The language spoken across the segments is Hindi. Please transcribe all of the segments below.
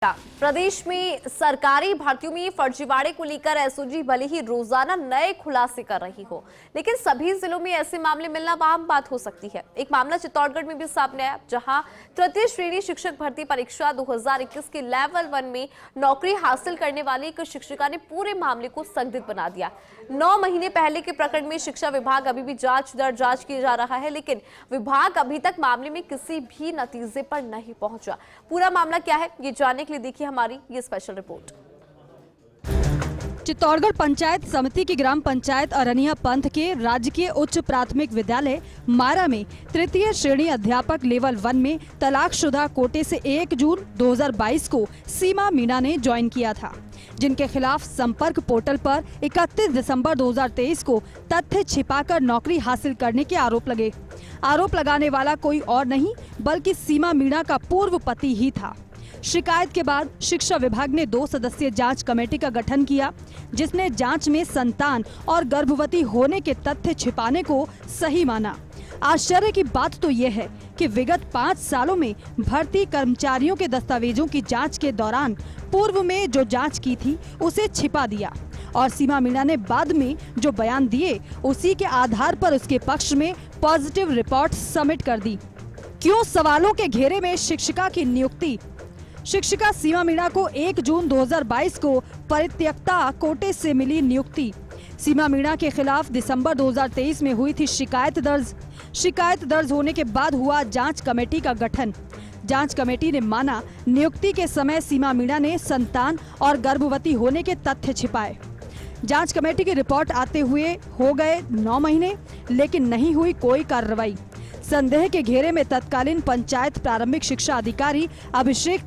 प्रदेश में सरकारी भर्तियों में फर्जीवाड़े को लेकर एसओजी भले ही रोजाना नए खुलासे कर रही हो, लेकिन सभी जिलों में ऐसे मामले मिलना आम बात हो सकती है। एक मामला चित्तौड़गढ़ में भी सामने आया, जहां तृतीय श्रेणी शिक्षक भर्ती परीक्षा 2021 के लेवल 1 में नौकरी हासिल करने वाली एक शिक्षिका ने पूरे मामले को संदिग्ध बना दिया। 9 महीने पहले के प्रकरण में शिक्षा विभाग अभी भी जांच किया जा रहा है, लेकिन विभाग अभी तक मामले में किसी भी नतीजे पर नहीं पहुंचा। पूरा मामला क्या है, ये जानने के लिए देखिए हमारी ये स्पेशल रिपोर्ट। चित्तौड़गढ़ पंचायत समिति की ग्राम पंचायत अरनिया पंथ के राजकीय उच्च प्राथमिक विद्यालय मारा में तृतीय श्रेणी अध्यापक लेवल 1 में तलाकशुदा कोटे से 1 जून 2022 को सीमा मीणा ने ज्वाइन किया था, जिनके खिलाफ संपर्क पोर्टल पर 31 दिसंबर 2023 को तथ्य छिपाकर नौकरी हासिल करने के आरोप लगे। आरोप लगाने वाला कोई और नहीं बल्कि सीमा मीणा का पूर्व पति ही था। शिकायत के बाद शिक्षा विभाग ने 2 सदस्यीय जांच कमेटी का गठन किया, जिसने जांच में संतान और गर्भवती होने के तथ्य छिपाने को सही माना। आश्चर्य की बात तो यह है कि विगत 5 सालों में भर्ती कर्मचारियों के दस्तावेजों की जांच के दौरान पूर्व में जो जांच की थी उसे छिपा दिया और सीमा मीणा ने बाद में जो बयान दिए उसी के आधार पर उसके पक्ष में पॉजिटिव रिपोर्ट सबमिट कर दी। क्यों सवालों के घेरे में शिक्षिका की नियुक्ति? शिक्षिका सीमा मीणा को 1 जून 2022 को परित्यक्ता कोटे से मिली नियुक्ति। सीमा मीणा के खिलाफ दिसंबर 2023 में हुई थी शिकायत दर्ज होने के बाद हुआ जांच कमेटी का गठन। जांच कमेटी ने माना नियुक्ति के समय सीमा मीणा ने संतान और गर्भवती होने के तथ्य छिपाए। जांच कमेटी की रिपोर्ट आते हुए हो गए 9 महीने, लेकिन नहीं हुई कोई कार्रवाई। संदेह के घेरे में तत्कालीन पंचायत प्रारंभिक शिक्षा अधिकारी अभिषेक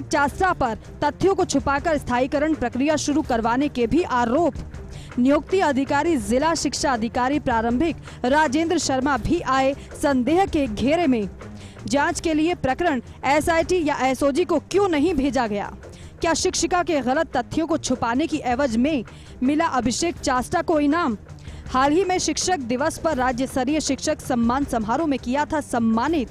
चास्टा पर तथ्यों को छुपाकर स्थायीकरण प्रक्रिया शुरू करवाने के भी आरोप। नियुक्ति अधिकारी जिला शिक्षा अधिकारी प्रारंभिक राजेंद्र शर्मा भी आए संदेह के घेरे में। जांच के लिए प्रकरण एसआईटी या एसओजी को क्यों नहीं भेजा गया? क्या शिक्षिका के गलत तथ्यों को छुपाने की एवज में मिला अभिषेक चास्टा को इनाम? हाल ही में शिक्षक दिवस पर राज्य स्तरीय शिक्षक सम्मान समारोह में किया था सम्मानित।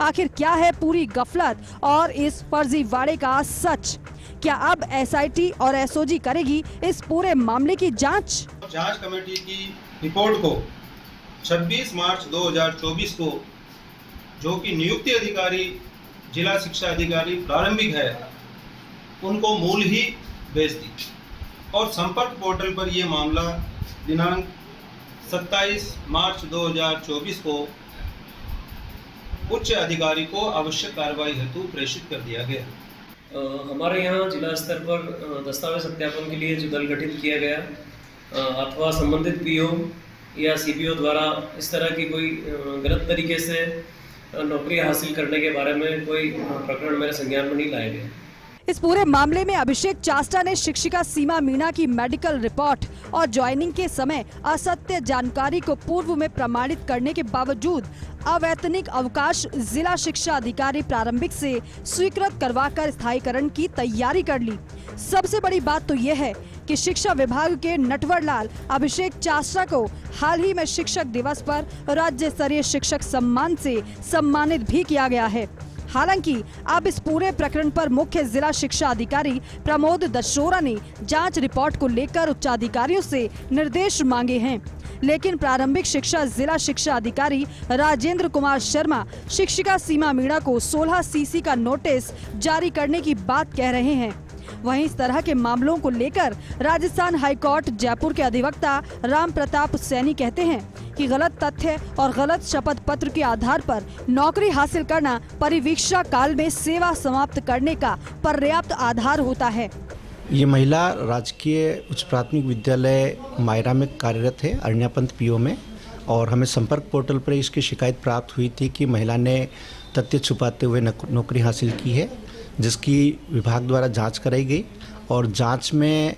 आखिर क्या है पूरी गफलत और इस फर्जीवाड़े का सच? क्या अब एसआईटी और एसओजी करेगी इस पूरे मामले की जांच? जांच कमेटी की रिपोर्ट को 26 मार्च 2024 को, जो कि नियुक्ति अधिकारी जिला शिक्षा अधिकारी प्रारंभिक है, उनको मूल ही भेज दी और संपर्क पोर्टल पर यह मामला दिनांक 27 मार्च 2024 को उच्च अधिकारी को आवश्यक कार्रवाई हेतु प्रेषित कर दिया गया। हमारे यहाँ जिला स्तर पर दस्तावेज सत्यापन के लिए जो दल गठित किया गया अथवा संबंधित पीओ या सीपीओ द्वारा इस तरह की कोई गलत तरीके से नौकरी हासिल करने के बारे में कोई प्रकरण मेरे संज्ञान में नहीं लाए गए। इस पूरे मामले में अभिषेक चास्टा ने शिक्षिका सीमा मीणा की मेडिकल रिपोर्ट और ज्वाइनिंग के समय असत्य जानकारी को पूर्व में प्रमाणित करने के बावजूद अवैतनिक अवकाश जिला शिक्षा अधिकारी प्रारंभिक से स्वीकृत करवाकर स्थायीकरण की तैयारी कर ली। सबसे बड़ी बात तो यह है कि शिक्षा विभाग के नटवर लाल अभिषेक चास्टा को हाल ही में शिक्षक दिवस पर राज्य स्तरीय शिक्षक सम्मान से सम्मानित भी किया गया है। हालांकि अब इस पूरे प्रकरण पर मुख्य जिला शिक्षा अधिकारी प्रमोद दशोरा ने जांच रिपोर्ट को लेकर उच्चाधिकारियों से निर्देश मांगे हैं, लेकिन प्रारंभिक शिक्षा जिला शिक्षा अधिकारी राजेंद्र कुमार शर्मा शिक्षिका सीमा मीणा को 16 सीसी का नोटिस जारी करने की बात कह रहे हैं। वहीं इस तरह के मामलों को लेकर राजस्थान हाईकोर्ट जयपुर के अधिवक्ता राम प्रताप सैनी कहते हैं कि गलत तथ्य और गलत शपथ पत्र के आधार पर नौकरी हासिल करना परिवीक्षा काल में सेवा समाप्त करने का पर्याप्त आधार होता है। ये महिला राजकीय उच्च प्राथमिक विद्यालय मायरा में कार्यरत है, अरनिया पंथ पीओ में, और हमें संपर्क पोर्टल पर इसकी शिकायत प्राप्त हुई थी कि महिला ने तथ्य छुपाते हुए नौकरी हासिल की है, जिसकी विभाग द्वारा जांच कराई गई और जांच में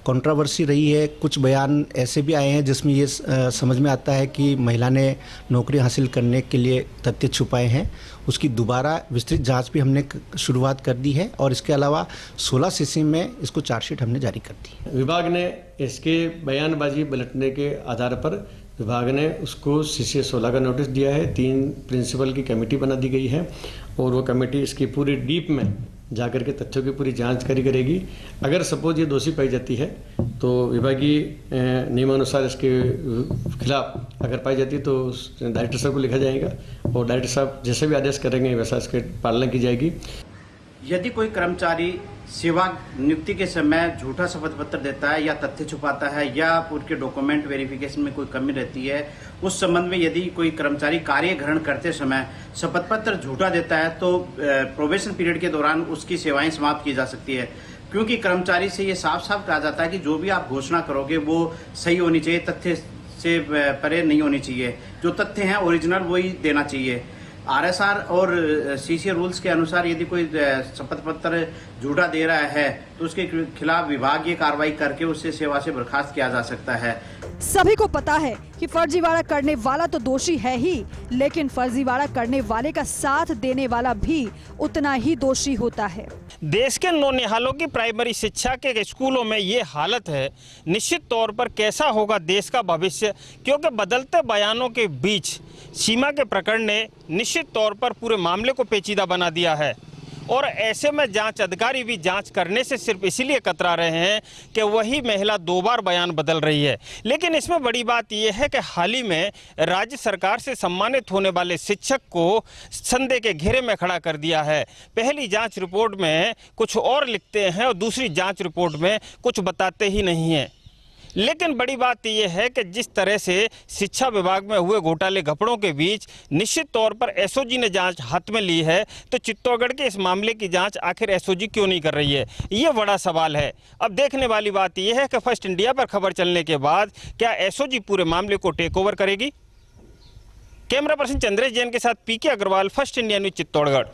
कंट्रोवर्सी रही है। कुछ बयान ऐसे भी आए हैं जिसमें ये समझ में आता है कि महिला ने नौकरी हासिल करने के लिए तथ्य छुपाए हैं। उसकी दोबारा विस्तृत जांच भी हमने शुरुआत कर दी है और इसके अलावा 16 सीसी में इसको चार्जशीट हमने जारी कर दी। विभाग ने इसके बयानबाजी पलटने के आधार पर विभाग ने उसको CC 16 का नोटिस दिया है। 3 प्रिंसिपल की कमेटी बना दी गई है और वो कमेटी इसकी पूरी डीप में जाकर के तथ्यों की पूरी जांच करेगी। अगर सपोज ये दोषी पाई जाती है तो विभागीय नियमानुसार इसके खिलाफ अगर पाई जाती है तो डायरेक्टर साहब को लिखा जाएगा और डायरेक्टर साहब जैसे भी आदेश करेंगे वैसा इसके पालना की जाएगी। यदि कोई कर्मचारी सेवा नियुक्ति के समय झूठा शपथ पत्र देता है या तथ्य छुपाता है या उनके डॉक्यूमेंट वेरिफिकेशन में कोई कमी रहती है, उस संबंध में यदि कोई कर्मचारी कार्य ग्रहण करते समय शपथ पत्र झूठा देता है तो प्रोबेशन पीरियड के दौरान उसकी सेवाएं समाप्त की जा सकती है। क्योंकि कर्मचारी से ये साफ साफ कहा जाता है कि जो भी आप घोषणा करोगे वो सही होनी चाहिए, तथ्य से परे नहीं होनी चाहिए। जो तथ्य हैं ओरिजिनल वही देना चाहिए। RSR और CCA रूल्स के अनुसार यदि कोई शपथ पत्र झूठा दे रहा है तो उसके खिलाफ विभागीय कार्रवाई करके उससे सेवा से बर्खास्त किया जा सकता है। सभी को पता है कि फर्जीवाड़ा करने वाला तो दोषी है ही, लेकिन फर्जीवाड़ा करने वाले का साथ देने वाला भी उतना ही दोषी होता है। देश के नौनिहालों की प्राइमरी शिक्षा के स्कूलों में ये हालत है, निश्चित तौर पर कैसा होगा देश का भविष्य, क्योंकि बदलते बयानों के बीच सीमा के प्रकरण ने निश्चित तौर पर पूरे मामले को पेचीदा बना दिया है। और ऐसे में जांच अधिकारी भी जांच करने से सिर्फ इसीलिए कतरा रहे हैं कि वही महिला 2 बार बयान बदल रही है। लेकिन इसमें बड़ी बात यह है कि हाल ही में राज्य सरकार से सम्मानित होने वाले शिक्षक को संदेह के घेरे में खड़ा कर दिया है। पहली जांच रिपोर्ट में कुछ और लिखते हैं और दूसरी जांच रिपोर्ट में कुछ बताते ही नहीं हैं। लेकिन बड़ी बात यह है कि जिस तरह से शिक्षा विभाग में हुए घोटाले घपड़ों के बीच निश्चित तौर पर SOG ने जांच हाथ में ली है, तो चित्तौड़गढ़ के इस मामले की जांच आखिर SOG क्यों नहीं कर रही है, ये बड़ा सवाल है। अब देखने वाली बात यह है कि फर्स्ट इंडिया पर खबर चलने के बाद क्या SOG पूरे मामले को टेक ओवर करेगी। कैमरा पर्सन चंद्रेश जैन के साथ PK Agrawal, first India news, Chittorgarh.